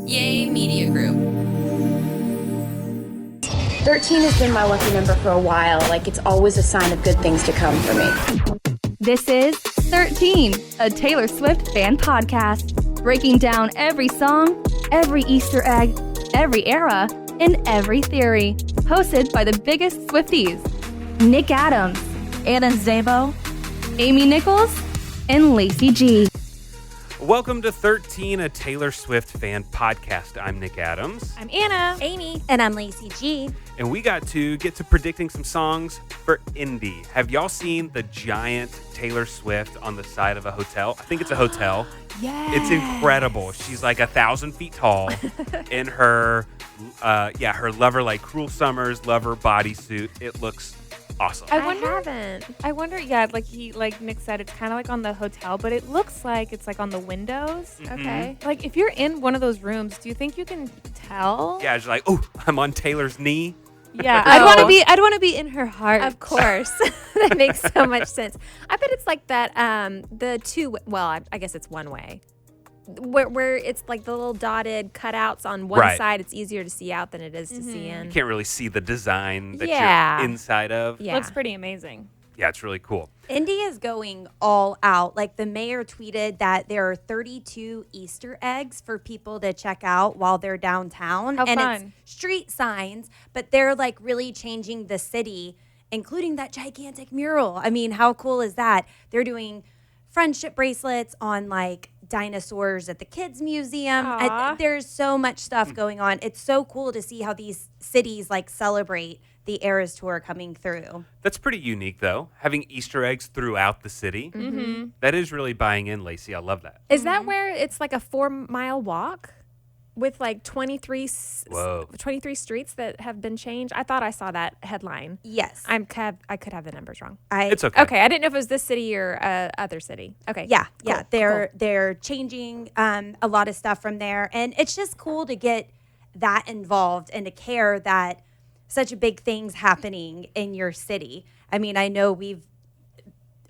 Yay Media Group. 13 has been my lucky number for a while. Like, it's always a sign of good things to come for me. This is 13, a Taylor Swift fan podcast, breaking down every song, every Easter egg, every era, and every theory. Hosted by the biggest Swifties, Nick Adams, Anna Zabo, Amy Nichols, and Lacey G. Welcome to 13, a Taylor Swift fan podcast. I'm Nick Adams. I'm Anna. Amy. And I'm Lacey G. And we get to predicting some songs for Indy. Have y'all seen the giant Taylor Swift on the side of a hotel? I think it's a hotel. Yes. It's incredible. She's like 1,000 feet tall in her, her Lover Like Cruel Summer's Lover bodysuit. It looks awesome. I wonder, like Nick said, it's kind of like on the hotel, but it looks like it's like on the windows. Mm-hmm. Okay. Like if you're in one of those rooms, do you think you can tell? Yeah, she's like, oh, I'm on Taylor's knee. Yeah. I'd want to be in her heart. Of course. That makes so much sense. I bet it's like that, I guess it's one way. Where it's like the little dotted cutouts on one side, it's easier to see out than it is to see in. You can't really see the design that you're inside of. Yeah. Looks pretty amazing. Yeah, it's really cool. Indy is going all out. Like the mayor tweeted that there are 32 Easter eggs for people to check out while they're downtown. How and fun. It's street signs, but they're like really changing the city, including that gigantic mural. I mean, how cool is that? They're doing friendship bracelets on like dinosaurs at the kids museum. There's so much stuff going on. It's so cool to see how these cities like celebrate the Eras Tour coming through. That's pretty unique, though, having Easter eggs throughout the city. Mm-hmm. That is really buying in, Lacey. I love that. Is that where it's like a 4-mile walk with like 23 streets that have been changed? I thought I saw that headline. Yes. I could have the numbers wrong. It's okay. Okay, I didn't know if it was this city or other city. Okay. Yeah, cool. Yeah. They're changing a lot of stuff from there, and it's just cool to get that involved and to care that such big things happening in your city. I mean, I know we've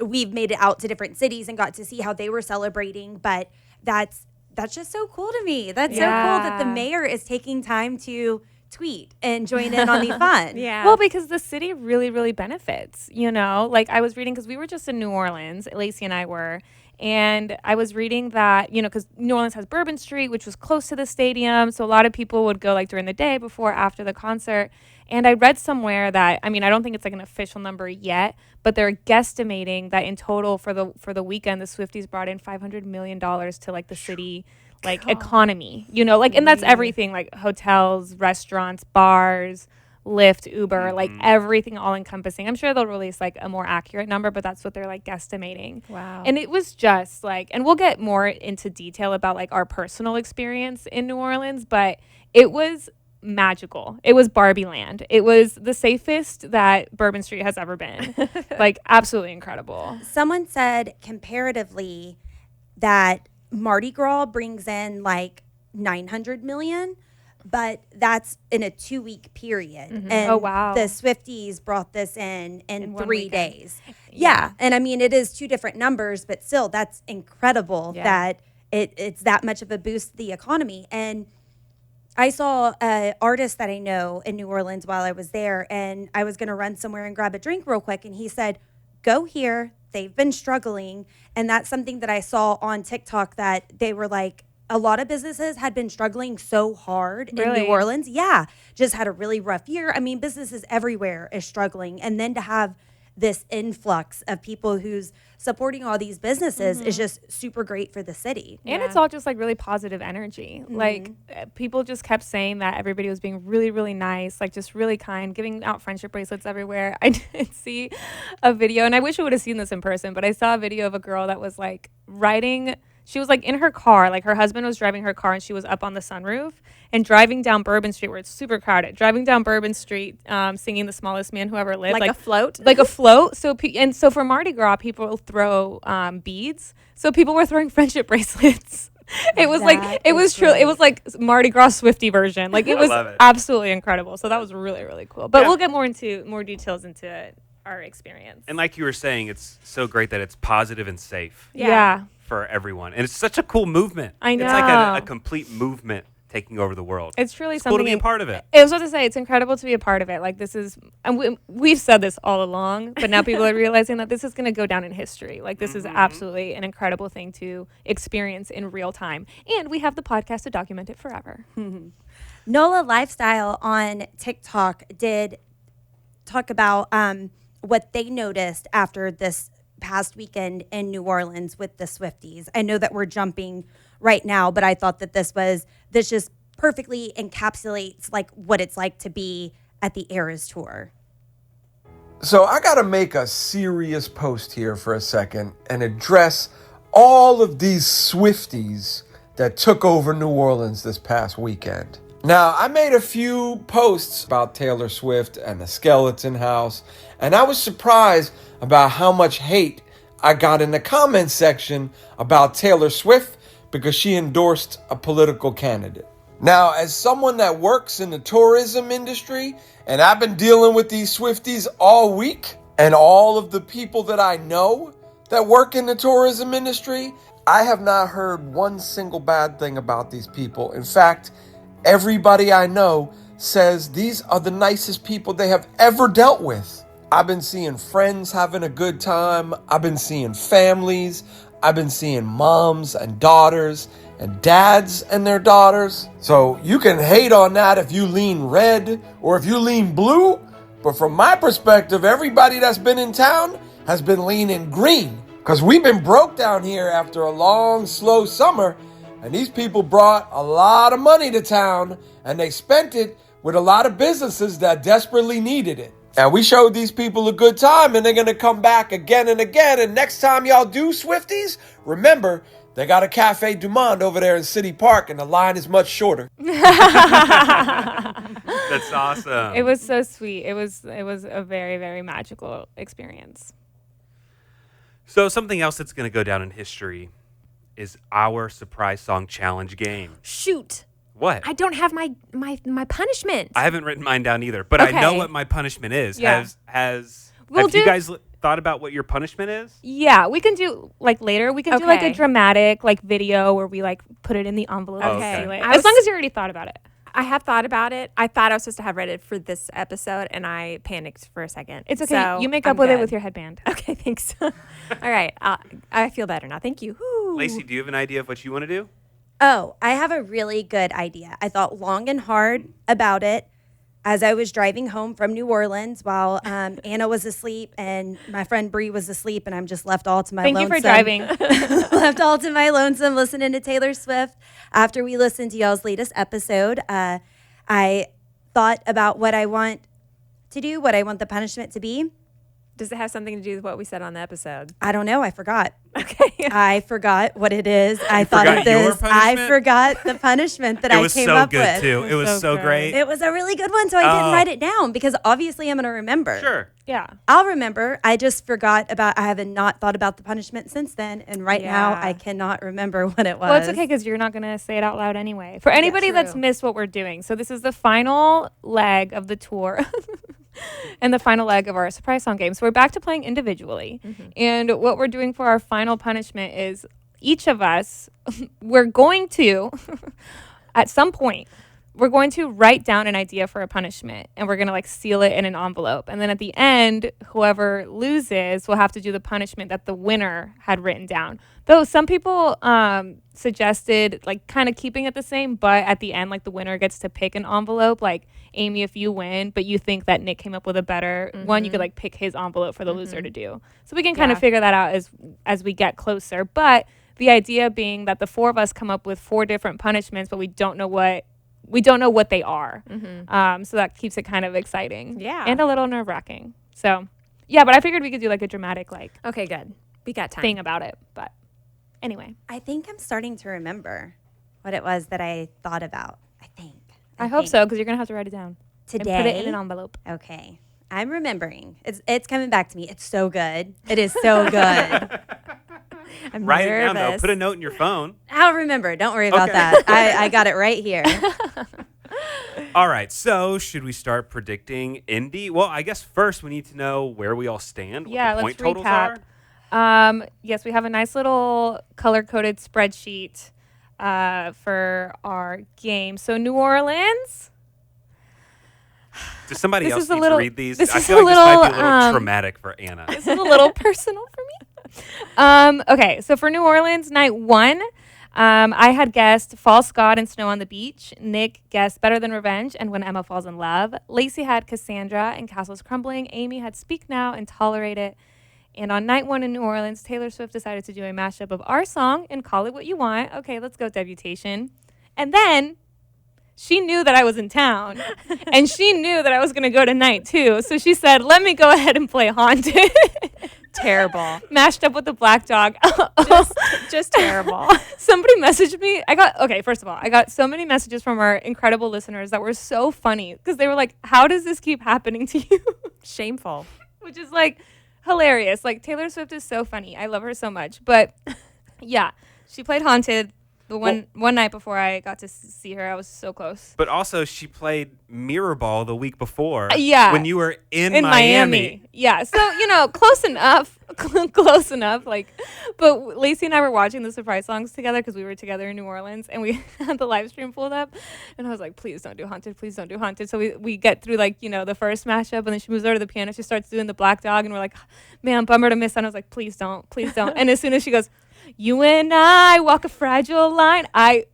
made it out to different cities and got to see how they were celebrating, but that's just so cool to me. That's so cool that the mayor is taking time to tweet and join in on the fun. Yeah. Well, because the city really, really benefits, you know? Like I was reading, because we were just in New Orleans, Lacey and I were, and I was reading that, you know, because New Orleans has Bourbon Street, which was close to the stadium. So a lot of people would go like during the day, before, after the concert. And I read somewhere that, I mean, I don't think it's like an official number yet, but they're guesstimating that in total for the weekend, the Swifties brought in $500 million to like the city, like economy, you know, like, and that's everything, like hotels, restaurants, bars, Lyft, Uber, like everything all encompassing. I'm sure they'll release like a more accurate number, but that's what they're like guesstimating. Wow. And it was just like, and we'll get more into detail about like our personal experience in New Orleans, but it was magical. It was Barbie land. It was the safest that Bourbon Street has ever been. Like absolutely incredible. Someone said comparatively that Mardi Gras brings in like 900 million, but that's in a 2-week period. Mm-hmm. And oh, wow. The Swifties brought this in 3 days. Yeah. And I mean, it is 2 different numbers, but still that's incredible that it's that much of a boost to the economy. And I saw an artist that I know in New Orleans while I was there, and I was going to run somewhere and grab a drink real quick. And he said, go here. They've been struggling. And that's something that I saw on TikTok, that they were like, a lot of businesses had been struggling so hard in New Orleans. Yeah. Just had a really rough year. I mean, businesses everywhere is struggling. And then to have this influx of people who's supporting all these businesses is just super great for the city. And it's all just like really positive energy. Like people just kept saying that everybody was being really, really nice, like just really kind, giving out friendship bracelets everywhere. I did see a video, and I wish I would have seen this in person, but I saw a video of a girl that was like riding. She was like in her car, like her husband was driving her car, and she was up on the sunroof and driving down Bourbon Street, where it's super crowded, driving down Bourbon Street, singing The Smallest Man Who Ever Lived. Like a float? Like a float. So for Mardi Gras, people throw beads. So people were throwing friendship bracelets. It was it was like Mardi Gras Swiftie version. Like it was absolutely incredible. So that was really, really cool. But we'll get more details into our experience. And like you were saying, it's so great that it's positive and safe. Yeah. For everyone. And it's such a cool movement. I know. It's like a complete movement taking over the world. It's truly it's something cool to be a part of it. I was about to say, it's incredible to be a part of it. Like, this is, and we've said this all along, but now people are realizing that this is going to go down in history. Like, this is absolutely an incredible thing to experience in real time. And we have the podcast to document it forever. NOLA Lifestyle on TikTok did talk about what they noticed after this past weekend in New Orleans with the Swifties. I know that we're jumping right now, but I thought that this just perfectly encapsulates like what it's like to be at the Eras Tour. So I got to make a serious post here for a second and address all of these Swifties that took over New Orleans this past weekend. Now, I made a few posts about Taylor Swift and the Skeleton House, and I was surprised about how much hate I got in the comments section about Taylor Swift because she endorsed a political candidate. Now, as someone that works in the tourism industry, and I've been dealing with these Swifties all week, and all of the people that I know that work in the tourism industry, I have not heard one single bad thing about these people. In fact, everybody I know says these are the nicest people they have ever dealt with. I've been seeing friends having a good time. I've been seeing families. I've been seeing moms and daughters and dads and their daughters. So you can hate on that if you lean red or if you lean blue. But from my perspective, everybody that's been in town has been leaning green. Because we've been broke down here after a long, slow summer. And these people brought a lot of money to town. And they spent it with a lot of businesses that desperately needed it. And we showed these people a good time, and they're going to come back again and again. And next time y'all do Swifties, remember, they got a Cafe Du Monde over there in City Park, and the line is much shorter. That's awesome. It was so sweet. It was a very, very magical experience. So something else that's going to go down in history is our surprise song challenge game. Shoot. What? I don't have my punishment. I haven't written mine down either, but Okay. I know what my punishment is. Yeah. Have We'll you do- guys thought about what your punishment is? Yeah, we can do like later. We can do like a Okay. dramatic like video where we like put it in the envelope. Oh, and okay. seal it. I As was- long as you already thought about it. I have thought about it. I thought I was supposed to have read it for this episode, and I panicked for a second. It's okay. So you make I'm up with it good. with your headband. Okay, thanks. All right. I feel better now. Thank you. Whew. Lacey, do you have an idea of what you want to do? Oh, I have a really good idea. I thought long and hard about it as I was driving home from New Orleans while Anna was asleep and my friend Bree was asleep, and I'm just left all to my Thank you lonesome. for driving. Left all to my lonesome listening to Taylor Swift. After we listened to y'all's latest episode, I thought about what I want to do, what I want the punishment to be. Does it have something to do with what we said on the episode? I don't know. I forgot. Okay. I forgot what it is. I thought forgot of this. your punishment? I forgot the punishment that It I was came so up good with. too. It was so great. It was a really good one, so I didn't Oh. write it down because obviously I'm going to remember. Sure. Yeah. I'll remember. I just forgot about, I haven't not thought about the punishment since then. And right now Yeah. I cannot remember what it was. Well, it's okay because you're not going to say it out loud anyway. For anybody that's true. missed what we're doing, so this is the final leg of the tour and the final leg of our surprise song game. So we're back to playing individually. And what we're doing for our final punishment is each of us, we're going to, at some point, we're going to write down an idea for a punishment and we're going to like seal it in an envelope. And then at the end, whoever loses will have to do the punishment that the winner had written down. Though some people suggested like kind of keeping it the same, but at the end, like the winner gets to pick an envelope. Like Amy, if you win, but you think that Nick came up with a better one, you could like pick his envelope for the loser to do. So we can kind of figure that out as we get closer. But the idea being that the four of us come up with 4 different punishments, but we don't know what they are. So that keeps it kind of exciting. Yeah. And a little nerve-wracking. So, yeah, but I figured we could do like a dramatic like Okay, good. We got time. thing about it. But anyway, I think I'm starting to remember what it was that I thought about. I hope so because you're going to have to write it down. Today. And put it in an envelope. Okay. I'm remembering. It's coming back to me. It's so good. It is so good. I'm Write it down, though. nervous. Put a note in your phone. I'll remember. Don't worry about Okay. that. I got it right here. All right. So should we start predicting Indy? Well, I guess first we need to know where we all stand. Yeah, what the let's point totals recap. are. Yes, we have a nice little color-coded spreadsheet for our game. So New Orleans. Does somebody This else is a need little- to read these? this I is feel a like this might be a little, little traumatic for Anna. This is a little personal for me. Okay, so for New Orleans, night 1, I had guessed False God and Snow on the Beach. Nick guessed Better Than Revenge and When Emma Falls in Love. Lacey had Cassandra and Castles Crumbling. Amy had Speak Now and Tolerate It. And on night 1 in New Orleans, Taylor Swift decided to do a mashup of our song and Call It What You Want. Okay, let's go, Debutation. And then she knew that I was in town, and she knew that I was going to go to night 2. So she said, let me go ahead and play Haunted. Terrible. Mashed up with the Black Dog. Just terrible. Somebody messaged me. First of all, I got so many messages from our incredible listeners that were so funny because they were like, how does this keep happening to you? Shameful. Which is like hilarious. Like, Taylor Swift is so funny. I love her so much. But yeah, she played Haunted. The one night before I got to see her, I was so close. But also, she played Mirror Ball the week before. Yeah. When you were in Miami. Yeah. So, close enough. Close enough. But Lacey and I were watching the surprise songs together because we were together in New Orleans, and we had the live stream pulled up. And I was like, please don't do Haunted. Please don't do Haunted. So we get through, the first mashup, and then she moves over to the piano. She starts doing the Black Dog, and we're like, man, bummer to miss that. And I was like, please don't. Please don't. And as soon as she goes, you and I walk a fragile line, I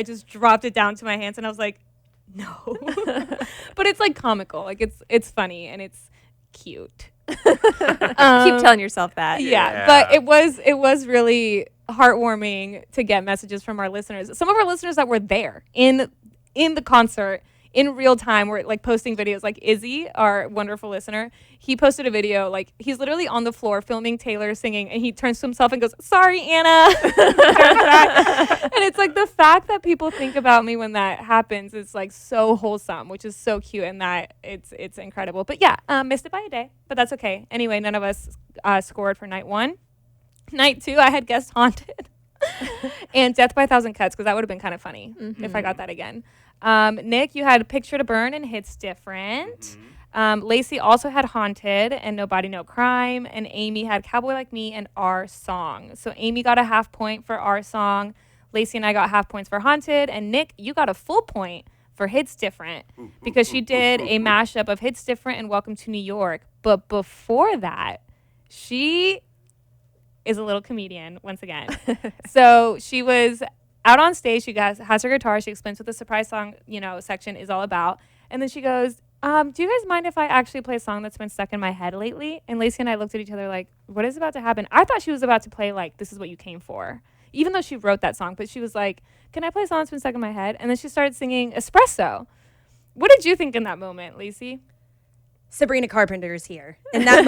just dropped it down to my hands, and I was like, no. But it's comical. It's funny and it's cute. Keep telling yourself that. Yeah. But it was really heartwarming to get messages from our listeners. Some of our listeners that were there in the concert in real time were posting videos. Like Izzy, our wonderful listener, he posted a video, he's literally on the floor filming Taylor singing, and he turns to himself and goes, sorry, Anna. And it's the fact that people think about me when that happens is so wholesome, which is so cute, and that it's incredible. But yeah, missed it by a day, but that's okay. Anyway, none of us scored for night 1. Night 2, I had guessed Haunted and Death by a Thousand Cuts, because that would have been kind of funny if I got that again. Nick, you had Picture to Burn and Hits Different. Lacey also had Haunted and Nobody No Crime, and Amy had Cowboy Like Me and Our Song. So Amy got a half point for Our Song. Lacey and I got half points for Haunted, and Nick, you got a full point for Hits Different because she did a mashup of Hits Different and Welcome to New York. But before that, she is a little comedian once again. So she was out on stage. She has her guitar. She explains what the surprise song, section is all about. And then she goes, do you guys mind if I actually play a song that's been stuck in my head lately? And Lacey and I looked at each other like, what is about to happen? I thought she was about to play This Is What You Came For, even though she wrote that song. But she was like, can I play a song that's been stuck in my head? And then she started singing Espresso. What did you think in that moment, Lacey? Sabrina Carpenter is here. In that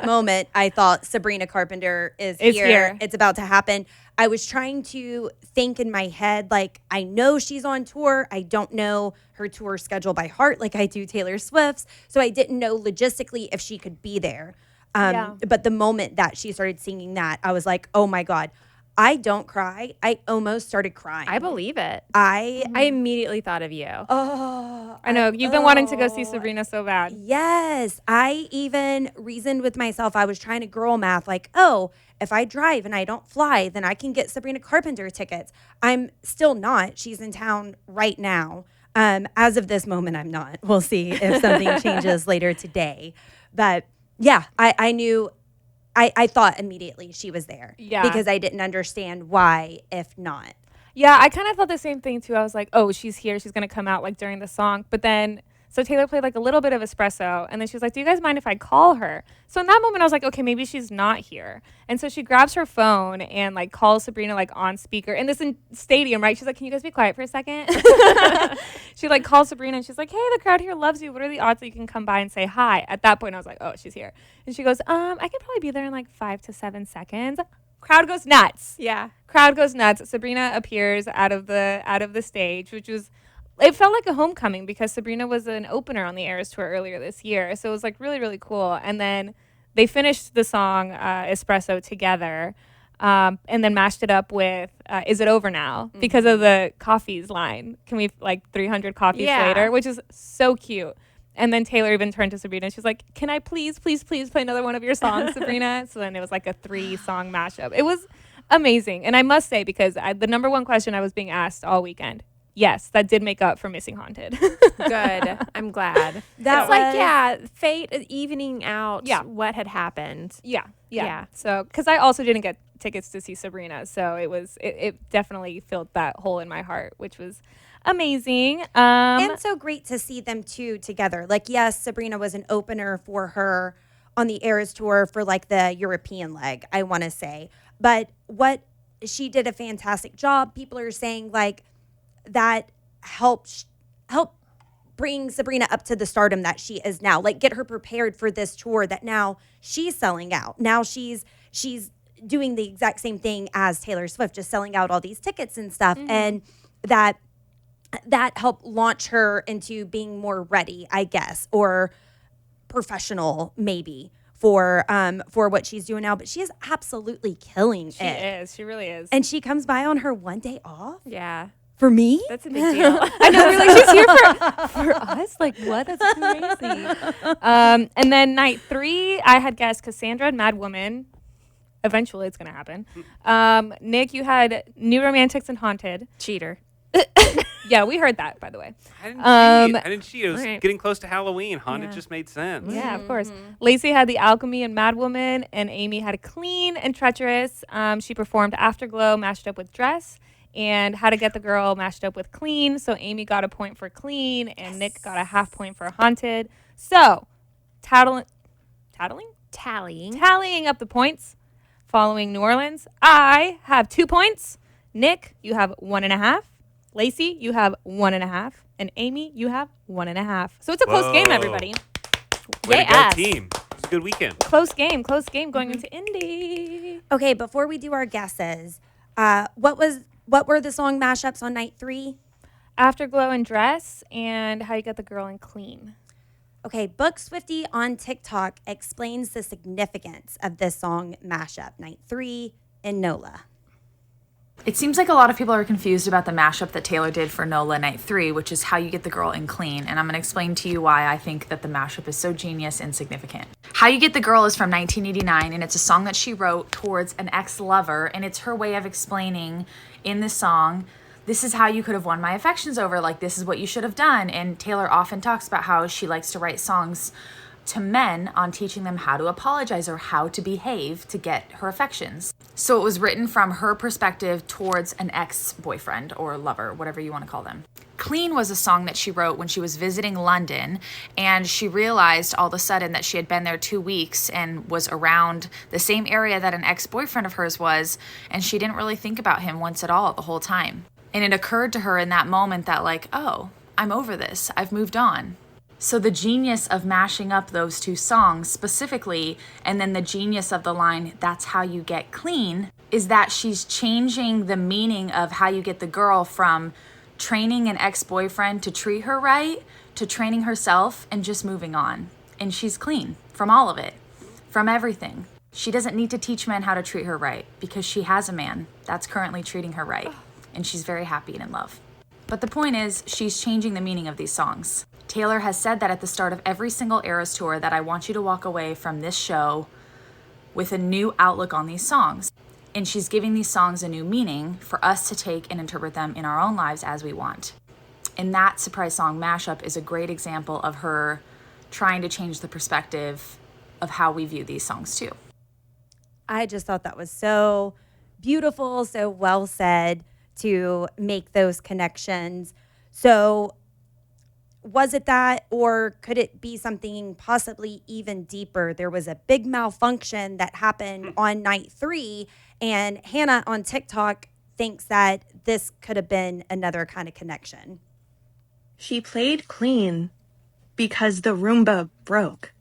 moment, I thought Sabrina Carpenter is here. It's about to happen. I was trying to think in my head, I know she's on tour. I don't know her tour schedule by heart like I do Taylor Swift's. So I didn't know logistically if she could be there. But the moment that she started singing that, I was like, oh my God. I don't cry. I almost started crying. I believe it. I immediately thought of you. Oh, I know. You've been wanting to go see Sabrina so bad. Yes. I even reasoned with myself. I was trying to girl math, if I drive and I don't fly, then I can get Sabrina Carpenter tickets. I'm still not. She's in town right now. As of this moment, I'm not. We'll see if something changes later today. But yeah, I knew. I thought immediately she was there. Yeah. Because I didn't understand why, if not. Yeah, I kind of thought the same thing too. I was like, oh, she's here. She's going to come out during the song. But then, so Taylor played a little bit of Espresso. And then she was like, do you guys mind if I call her? So in that moment, I was like, okay, maybe she's not here. And so she grabs her phone and calls Sabrina on speaker in this stadium, right? She's like, can you guys be quiet for a second? She calls Sabrina and she's like, hey, the crowd here loves you. What are the odds that you can come by and say hi? At that point, I was like, oh, she's here. And she goes, I can probably be there in 5 to 7 seconds. Crowd goes nuts. Yeah. Crowd goes nuts. Sabrina appears out of the stage, which was, it felt like a homecoming because Sabrina was an opener on the Eras Tour earlier this year. So it was really, really cool. And then they finished the song Espresso together and then mashed it up with Is It Over Now? Because of the coffees line. Can we 300 coffees later? Which is so cute. And then Taylor even turned to Sabrina and she's like, can I please play another one of your songs, Sabrina? So then it was a 3-song mashup. It was Amazing. And I must say, because the number one question I was being asked all weekend, yes, that did make up for missing Haunted. Good. I'm glad. That That's like, fate is evening out Yeah. what had happened. Yeah. So, because I also didn't get tickets to see Sabrina, so it definitely filled that hole in my heart, which was amazing. And so great to see them two together. Like, yes, Sabrina was an opener for her on the Eras tour for like the European leg, I want to say. But she did a fantastic job. People are saying like that helped bring Sabrina up to the stardom that she is now. Like, get her prepared for this tour that now she's selling out. Now she's doing the exact same thing as Taylor Swift, just selling out all these tickets and stuff. And that helped launch her into being more ready, I guess, or professional maybe for what she's doing now. But she is absolutely killing she it. is. She really is. And she comes by on her one day off Yeah. for me. That's a big deal. I know, we're like, she's here for us? Like, what? That's crazy. And then night 3, I had guessed Cassandra and Mad Woman. Eventually, it's going to happen. Nick, you had New Romantics and Haunted. Cheater. Yeah, we heard that, by the way. I didn't cheat. It was right. getting close to Halloween. Haunted just made sense. Yeah, of course. Lacey had The Alchemy and Mad Woman, and Amy had Clean and Treacherous. She performed Afterglow mashed up with Dress, and How to Get the Girl mashed up with Clean. So Amy got a point for Clean, and Nick got a half point for Haunted. So, tallying up the points following New Orleans. I have 2 points. Nick, you have 1.5. Lacey, you have 1.5. And Amy, you have 1.5. So it's a close game, everybody. Way Yay, to go, ass. team. It was a good weekend. Close game going into Indy. Okay, before we do our guesses, what were the song mashups on night 3? Afterglow and Dress, and How You Get the Girl in Clean. Okay, Book Swiftie on TikTok explains the significance of this song mashup, night 3 in NOLA. It seems like a lot of people are confused about the mashup that Taylor did for NOLA Night 3, which is How You Get the Girl in Clean, and I'm going to explain to you why I think that the mashup is so genius and significant. How You Get the Girl is from 1989, and it's a song that she wrote towards an ex-lover, and it's her way of explaining in the song, this is how you could have won my affections over, like this is what you should have done. And Taylor often talks about how she likes to write songs to men on teaching them how to apologize or how to behave to get her affections. So it was written from her perspective towards an ex-boyfriend or lover, whatever you want to call them. Clean was a song that she wrote when she was visiting London, and she realized all of a sudden that she had been there 2 weeks and was around the same area that an ex-boyfriend of hers was, and she didn't really think about him once at all the whole time. And it occurred to her in that moment that like, oh, I'm over this. I've moved on. So the genius of mashing up those 2 songs specifically, and then the genius of the line, that's how you get clean, is that she's changing the meaning of how you get the girl from training an ex-boyfriend to treat her right, to training herself and just moving on. And she's clean from all of it, from everything. She doesn't need to teach men how to treat her right because she has a man that's currently treating her right. And she's very happy and in love. But the point is, she's changing the meaning of these songs. Taylor has said that at the start of every single Eras tour that I want you to walk away from this show with a new outlook on these songs. And she's giving these songs a new meaning for us to take and interpret them in our own lives as we want. And that surprise song mashup is a great example of her trying to change the perspective of how we view these songs too. I just thought that was so beautiful, so well said to make those connections. So was it that, or could it be something possibly even deeper? There was a big malfunction that happened on night 3, and Hannah on TikTok thinks that this could have been another kind of connection. She played clean because the Roomba broke.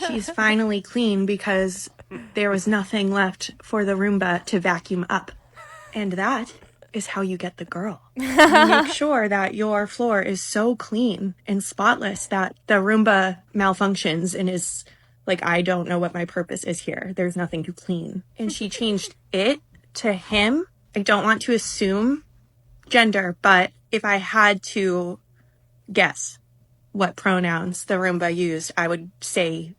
She's finally clean because there was nothing left for the Roomba to vacuum up. And that is how you get the girl. You make sure that your floor is so clean and spotless that the Roomba malfunctions and is like, I don't know what my purpose is here. There's nothing to clean. And she changed it to him. I don't want to assume gender, but if I had to guess what pronouns the Roomba used, I would say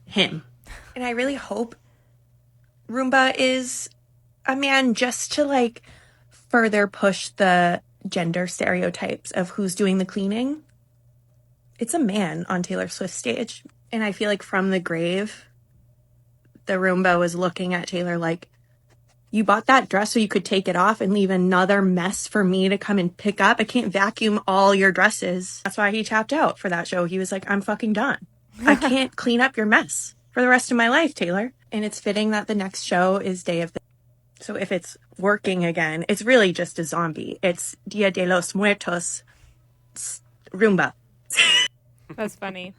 him. And I really hope Roomba is a man just to like further push the gender stereotypes of who's doing the cleaning. It's a man on Taylor Swift's stage. And I feel like from the grave, the Roomba was looking at Taylor like, you bought that dress so you could take it off and leave another mess for me to come and pick up? I can't vacuum all your dresses. That's why he tapped out for that show. He was like, I'm fucking done. I can't clean up your mess for the rest of my life, Taylor. And it's fitting that the next show is Day of the... So if it's working again, it's really just a zombie. It's Dia de los Muertos Roomba. That's funny.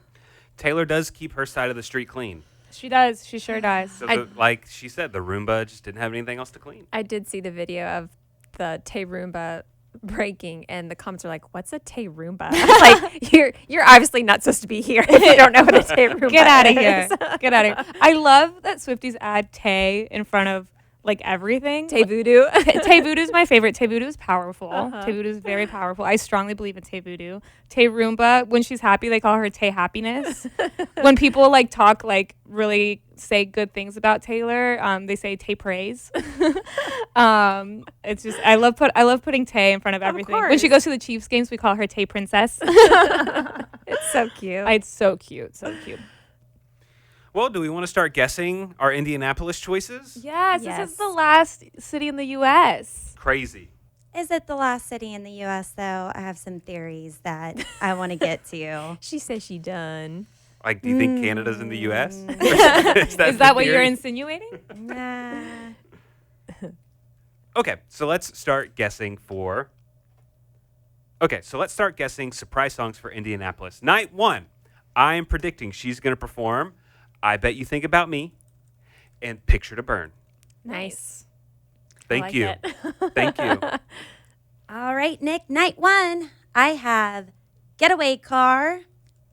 Taylor does keep her side of the street clean. She does. She sure does. So like she said, the Roomba just didn't have anything else to clean. I did see the video of the Tay Roomba breaking, and the comments are like, "What's a Tay Roomba?" Like you're obviously not supposed to be here if you don't know what a Tay Roomba is. Get out of here. Get out of here. I love that Swifties add Tay in front of like everything. Tay Voodoo. Tay Voodoo is my favorite. Tay Voodoo is powerful. Tay Voodoo is very powerful. I strongly believe in Tay Voodoo. Tay Roomba, when she's happy, they call her Tay Happiness. When people like talk, like really say good things about Taylor, they say Tay Praise. It's just I love putting Tay in front of everything. When she goes to the Chiefs games, we call her Tay Princess. It's so cute. It's so cute. So cute. Well, do we want to start guessing our Indianapolis choices? Yes, this is the last city in the U.S. Crazy. Is it the last city in the U.S., though? I have some theories that I want to get to. She says she done. Like, do you think Canada's in the U.S.? Is that what you're insinuating? Nah. Okay, so let's start guessing surprise songs for Indianapolis. Night 1, I am predicting she's going to perform I Bet You Think About Me and Picture to Burn. Nice. Thank you. Thank you. All right, Nick. Night 1, I have Getaway Car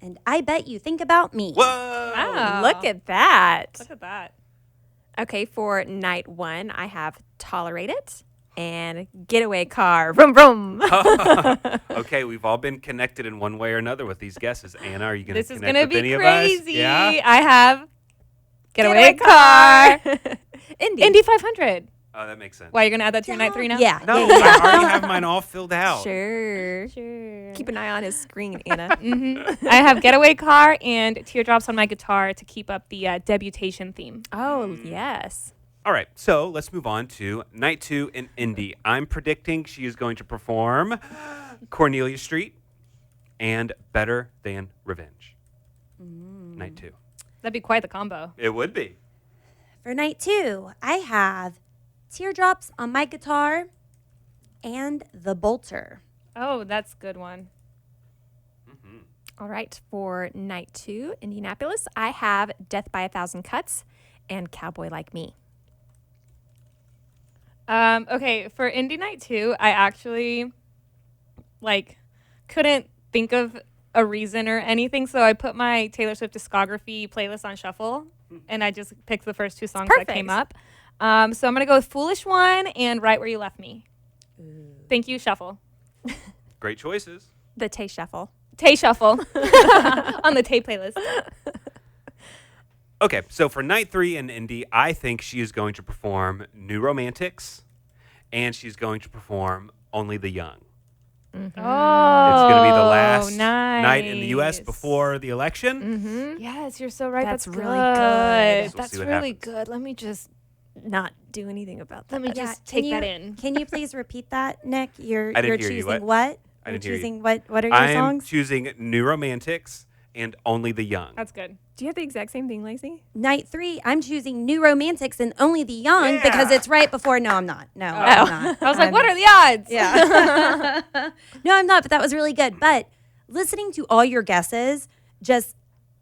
and I Bet You Think About Me. Whoa! Wow. Look at that. Look at that. Okay, for night 1, I have Tolerate It and Getaway Car. Vroom, vroom. Okay, we've all been connected in one way or another with these guesses. Anna, are you going to connect with any This is of going to be us? crazy. Yeah? I have Getaway Car. Indy 500. Oh, that makes sense. Why, you're going to add that to your night 3 now? Yeah. No, I already have mine all filled out. Sure. Keep an eye on his screen, Anna. I have Getaway Car and Teardrops on My Guitar to keep up the debutation theme. Oh, yes. All right, so let's move on to night 2 in Indy. I'm predicting she is going to perform Cornelia Street and Better Than Revenge. Night 2. That'd be quite the combo. It would be. For night 2, I have Teardrops on My Guitar and The Bolter. Oh, that's a good one. All right, for night 2, Indianapolis, I have Death by a Thousand Cuts and Cowboy Like Me. Okay, for Indie Night 2, I actually couldn't think of a reason or anything, so I put my Taylor Swift discography playlist on shuffle, and I just picked the first 2 songs that came up. So I'm gonna go with Foolish One and Right Where You Left Me. Thank you, shuffle. Great choices. The Tay Shuffle. Tay Shuffle on the Tay playlist. Okay, so for night 3 in Indy, I think she is going to perform New Romantics, and she's going to perform Only the Young. Oh, It's going to be the last nice. night in the U.S. before the election. Yes, you're so right. That's That's really good. good. So we'll That's see what really happens. good. Let me just Not do anything about that. let me Yeah, just take that in. Can you please repeat that, Nick? You're I didn't hear choosing you. what? I You're didn't hear you. choosing what? What are your I am songs? choosing New Romantics and Only the Young. That's good. Do you have the exact same thing, Lacey? Night 3, I'm choosing New Romantics and Only the Young because it's right before. No, I'm not. No, I'm not. I was like, what are the odds? Yeah. No, I'm not, but that was really good. But listening to all your guesses just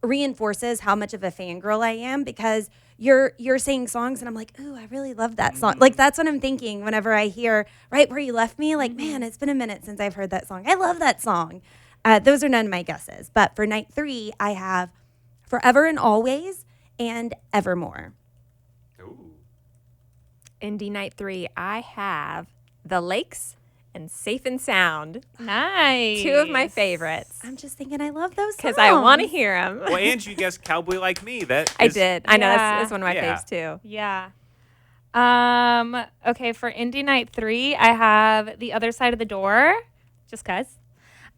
reinforces how much of a fangirl I am because you're saying songs and I'm like, ooh, I really love that song. Like that's what I'm thinking whenever I hear Right Where You Left Me. Like, man, it's been a minute since I've heard that song. I love that song. Those are none of my guesses. But for night 3, I have Forever and Always and Evermore. Ooh. Indie Night 3, I have The Lakes and Safe and Sound. Nice. 2 of my favorites. I'm just thinking I love those songs. Because I want to hear them. Well, and you guessed Cowboy Like Me. That I is- did. I know Yeah. that's one of my Yeah. faves too. Yeah. Okay, for Indy Night 3, I have The Other Side of the Door, just 'cause.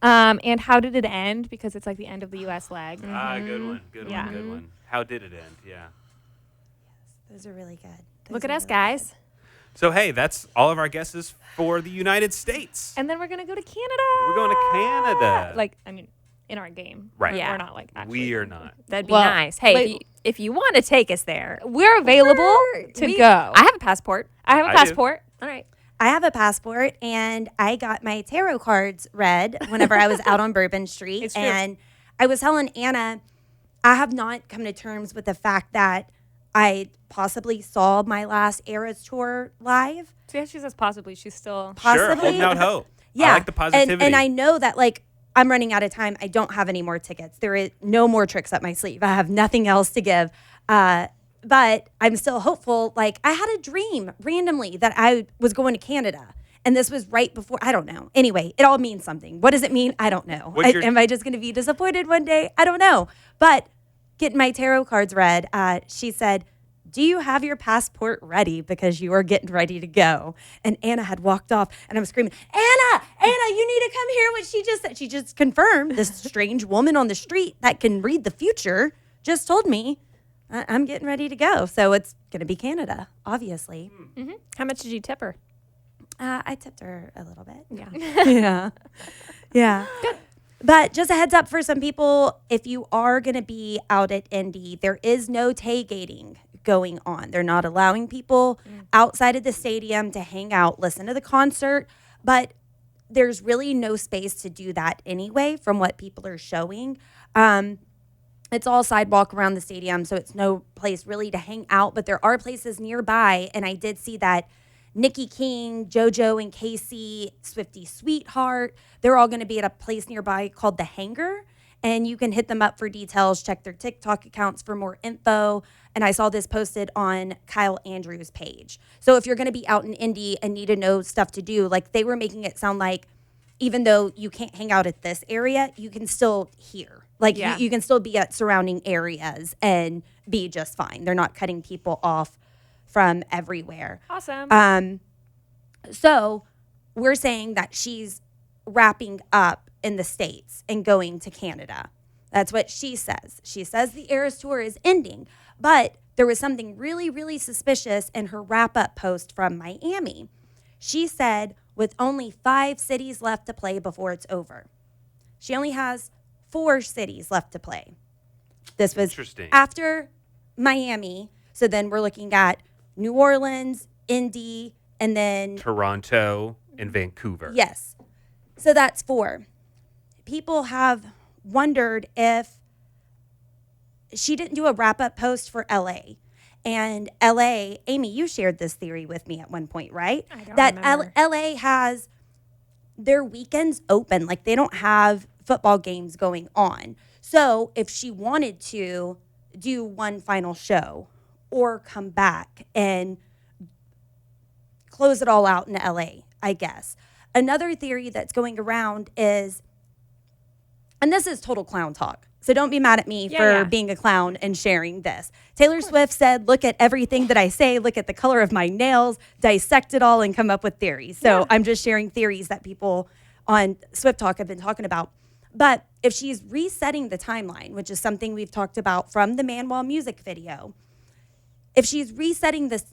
And How Did It End? Because it's like the end of the U.S. leg. Good one. Good one. How did it end? Yeah. Those are really good. Look at us, guys. So, hey, that's all of our guesses for the United States. And then we're going to go to Canada. We're going to Canada. Like, I mean, in our game. Right. We're not like actually. We are not. That'd be Well, nice. Hey, like- if you want to take us there, We're available to go. I have a passport. I have a I do. passport. All right. I have a passport, and I got my tarot cards read whenever I was out on Bourbon Street. It's true. And I was telling Anna, I have not come to terms with the fact that I possibly saw my last Eras tour live. So yeah, she says possibly. She's still. Sure, Possibly. holding out hope. Yeah. I like the positivity. And I know that, like, I'm running out of time. I don't have any more tickets. There is no more tricks up my sleeve. I have nothing else to give. But I'm still hopeful. Like, I had a dream randomly that I was going to Canada. And this was right before, I don't know. Anyway, it all means something. What does it mean? I don't know. Am I just going to be disappointed one day? I don't know. But getting my tarot cards read, she said, do you have your passport ready? Because you are getting ready to go. And Anna had walked off, and I was screaming, Anna, you need to come hear what she just said. She just confirmed this strange woman on the street that can read the future just told me I'm getting ready to go. So it's going to be Canada, obviously. Mm-hmm. How much did you tip her? I tipped her a little bit. Yeah. Yeah. Good. But just a heads up for some people, if you are going to be out at Indy, there is no tailgating going on. They're not allowing people outside of the stadium to hang out, listen to the concert, but there's really no space to do that anyway from what people are showing. It's all sidewalk around the stadium, so it's no place really to hang out, but there are places nearby, and I did see that Nikki King, JoJo and Casey, Swiftie Sweetheart, they're all going to be at a place nearby called The Hangar, and you can hit them up for details, check their TikTok accounts for more info, and I saw this posted on Kyle Andrews' page. So if you're going to be out in Indy and need to know stuff to do, like they were making it sound like even though you can't hang out at this area, you can still hear. Like you can still be at surrounding areas and be just fine. They're not cutting people off from everywhere. Awesome. So we're saying that she's wrapping up in the States and going to Canada. That's what she says. She says the Eras Tour is ending, but there was something really, really suspicious in her wrap-up post from Miami. She said, with only 5 cities left to play before it's over. She only has 4 cities left to play. This was after Miami. So then we're looking at New Orleans, Indy, and then Toronto and Vancouver. Yes. So that's 4. People have wondered if she didn't do a wrap-up post for LA. And LA, Amy, you shared this theory with me at one point, right? I don't that remember. LA has their weekends open. Like they don't have football games going on. So if she wanted to do one final show or come back and close it all out in LA, I guess. Another theory that's going around is, and this is total clown talk, so don't be mad at me for being a clown and sharing this. Taylor Swift said, look at everything that I say, look at the color of my nails, dissect it all and come up with theories. So I'm just sharing theories that people on Swift Talk have been talking about. But if she's resetting the timeline, which is something we've talked about from the Manuel music video, if she's resetting the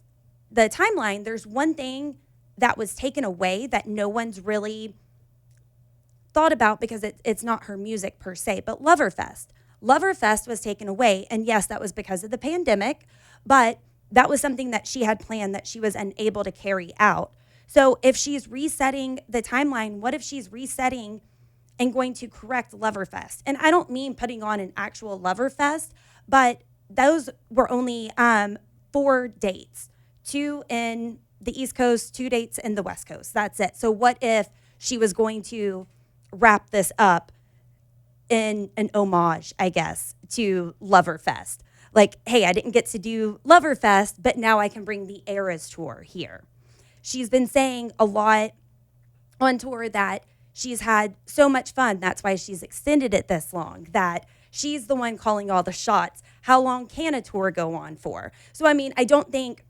timeline, there's one thing that was taken away that no one's really thought about because it's not her music per se, but Loverfest. Loverfest was taken away, and yes, that was because of the pandemic, but that was something that she had planned that she was unable to carry out. So if she's resetting the timeline, what if she's resetting and going to correct Loverfest? And I don't mean putting on an actual Loverfest, but those were only 4 dates, 2 in the East Coast, 2 dates in the West Coast. That's it. So what if she was going to wrap this up in an homage, I guess, to Loverfest? Like, hey, I didn't get to do Loverfest, but now I can bring the Eras Tour here. She's been saying a lot on tour that she's had so much fun. That's why she's extended it this long, that she's the one calling all the shots. How long can a tour go on for? So, I mean, I don't think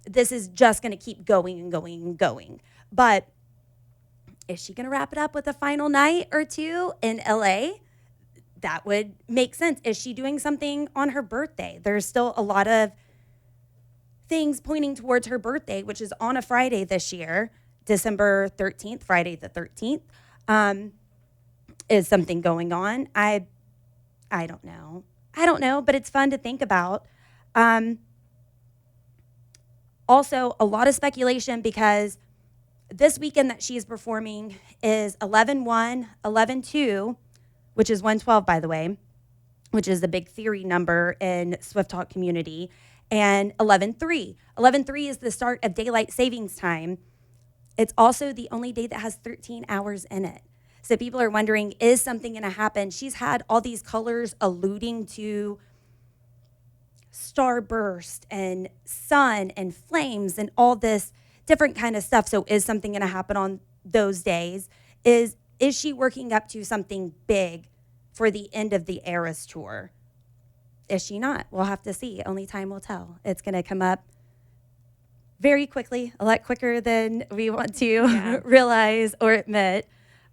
this is just going to keep going and going and going. But is she going to wrap it up with a final night or two in LA? That would make sense. Is she doing something on her birthday? There's still a lot of things pointing towards her birthday, which is on a Friday this year, December 13th, Friday the 13th. Is something going on? I don't know. I don't know, but it's fun to think about. Also, a lot of speculation because this weekend that she's performing is 11-1, 11-2, which is 112, by the way, which is the big theory number in Swift Talk community, and 11-3. 11-3 is the start of daylight savings time. It's also the only day that has 13 hours in it. So people are wondering, is something going to happen? She's had all these colors alluding to starburst and sun and flames and all this different kind of stuff. So is something going to happen on those days? Is she working up to something big for the end of the Eras tour? Is she not? We'll have to see. Only time will tell. It's going to come up very quickly, a lot quicker than we want to realize or admit.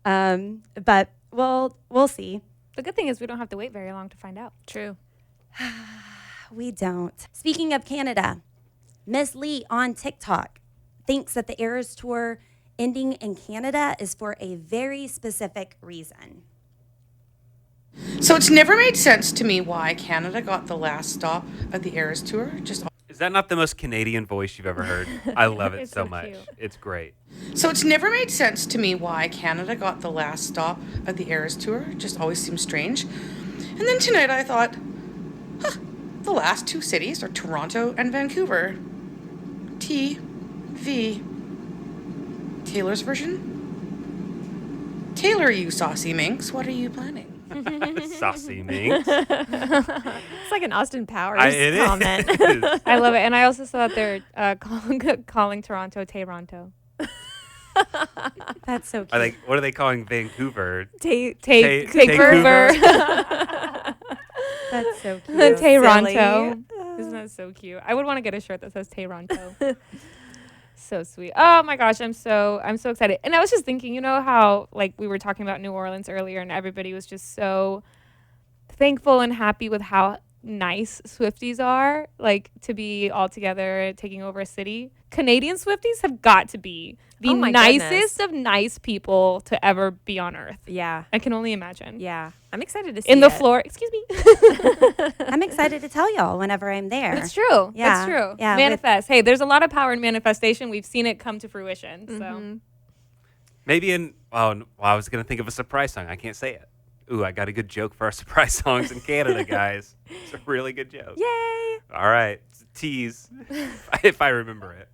But we'll see. The good thing is we don't have to wait very long to find out. True. We don't. Speaking of Canada, Miss Lee on TikTok thinks that the Eras tour ending in Canada is for a very specific reason. So it's never made sense to me why Canada got the last stop of the Eras tour. Is that not the most Canadian voice you've ever heard? I love it It's so so much. cute. It's great. So it's never made sense to me why Canada got the last stop of the Eras tour. It just always seems strange. And then tonight I thought, the last two cities are Toronto and Vancouver. TV. Taylor's version? Taylor, you saucy minx, what are you planning? Saucy minx. It's like an Austin Powers It comment. is. I love it. And I also saw that they're calling Toronto Toronto. That's so cute. What are they calling Vancouver? Vancouver. That's so cute. Toronto. Isn't that so cute? I would want to get a shirt that says Toronto. So sweet. Oh my gosh, I'm so excited. And I was just thinking, you know how like we were talking about New Orleans earlier and everybody was just so thankful and happy with how nice Swifties are, like to be all together taking over a city. Canadian Swifties have got to be the Oh my nicest goodness. of nice people to ever be on earth. Yeah. I can only imagine. Yeah. I'm excited to see In the it. floor, excuse me. I'm excited to tell y'all whenever I'm there. It's true. Yeah. It's true. Yeah, Manifest. Hey, there's a lot of power in manifestation. We've seen it come to fruition. So Maybe I was going to think of a surprise song. I can't say it. Ooh, I got a good joke for our surprise songs in Canada, guys. It's a really good joke. Yay. All right. It's a tease, if I remember it.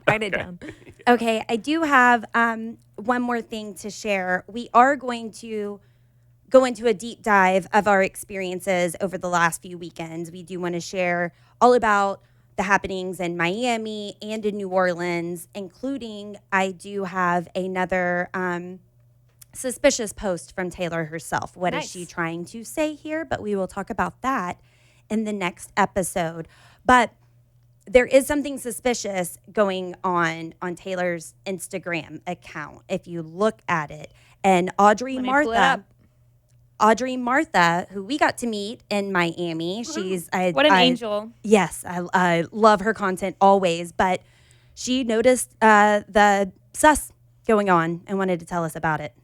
Write it down. Okay, I do have one more thing to share. We are going to go into a deep dive of our experiences over the last few weekends. We do want to share all about the happenings in Miami and in New Orleans, including I do have another suspicious post from Taylor herself. What is Nice. she trying to say here? But we will talk about that in the next episode. But there is something suspicious going on Taylor's Instagram account. If you look at it, and Audrey Let me pull it up. Martha, who we got to meet in Miami, she's what an angel. Yes, I love her content always, but she noticed the sus going on and wanted to tell us about it.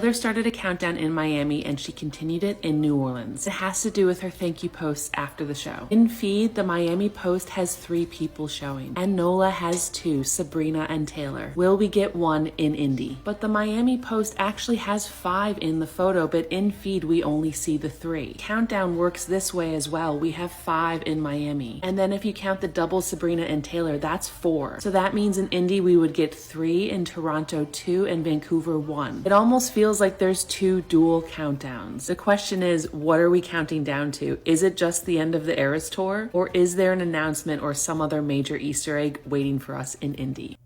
Heather started a countdown in Miami and she continued it in New Orleans. It has to do with her thank you posts after the show. In feed, the Miami post has 3 people showing, and NOLA has 2, Sabrina and Taylor. Will we get 1 in Indy? But the Miami post actually has 5 in the photo, but in feed we only see the 3. Countdown works this way as well. We have 5 in Miami. And then if you count the double Sabrina and Taylor, that's 4. So that means in Indy we would get 3, in Toronto 2, and Vancouver 1. It almost feels like there's 2 dual countdowns. The question is, what are we counting down to? Is it just the end of the Eras tour? Or is there an announcement or some other major Easter egg waiting for us in Indy?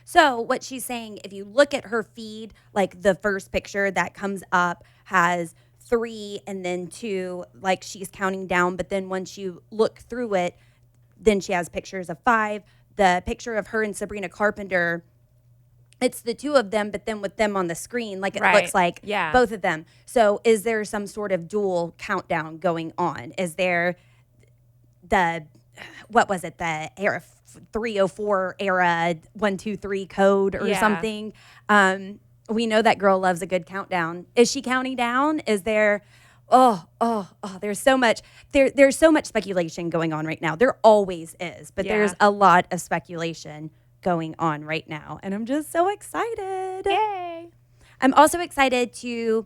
So what she's saying, if you look at her feed, like the first picture that comes up has 3 and then 2, like she's counting down. But then once you look through it, Then she has pictures of 5. The picture of her and Sabrina Carpenter, it's the 2 of them, but then with them on the screen, like it looks like both of them. So is there some sort of dual countdown going on? Is there the, what was it, the era 304 era 1, 2, 3 code or something? We know that girl loves a good countdown. Is she counting down? Is there, there's so much, there's so much speculation going on right now. There always is, but there's a lot of speculation going on right now. And I'm just so excited. Yay. I'm also excited to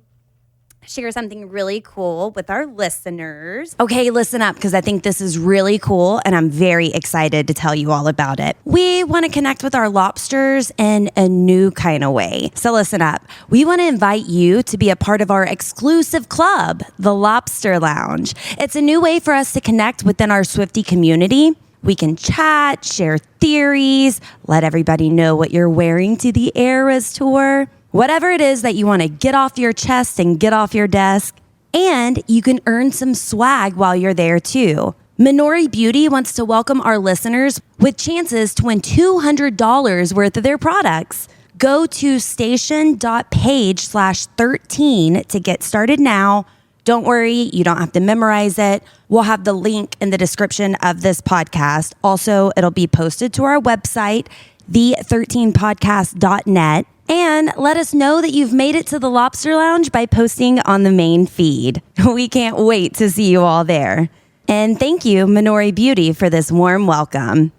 share something really cool with our listeners. Okay, listen up, because I think this is really cool and I'm very excited to tell you all about it. We want to connect with our lobsters in a new kind of way. So listen up. We want to invite you to be a part of our exclusive club, the Lobster Lounge. It's a new way for us to connect within our Swiftie community. We can chat, share theories, let everybody know what you're wearing to the Eras tour. Whatever it is that you want to get off your chest and get off your desk. And you can earn some swag while you're there too. Minori Beauty wants to welcome our listeners with chances to win $200 worth of their products. Go to station.page/13 to get started now. Don't worry, you don't have to memorize it. We'll have the link in the description of this podcast. Also, it'll be posted to our website, the13podcast.net. And let us know that you've made it to the Lobster Lounge by posting on the main feed. We can't wait to see you all there. And thank you, Minori Beauty, for this warm welcome.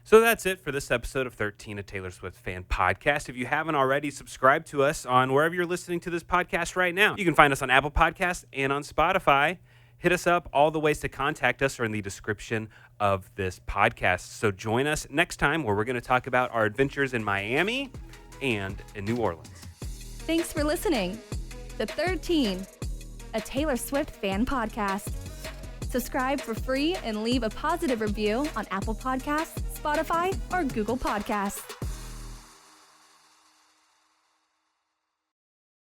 So that's it for this episode of 13, a Taylor Swift fan podcast. If you haven't already, subscribe to us on wherever you're listening to this podcast right now. You can find us on Apple Podcasts and on Spotify. Hit us up. All the ways to contact us are in the description of this podcast. So join us next time where we're going to talk about our adventures in Miami and in New Orleans. Thanks for listening. The 13, a Taylor Swift fan podcast. Subscribe for free and leave a positive review on Apple Podcasts, Spotify, or Google Podcasts.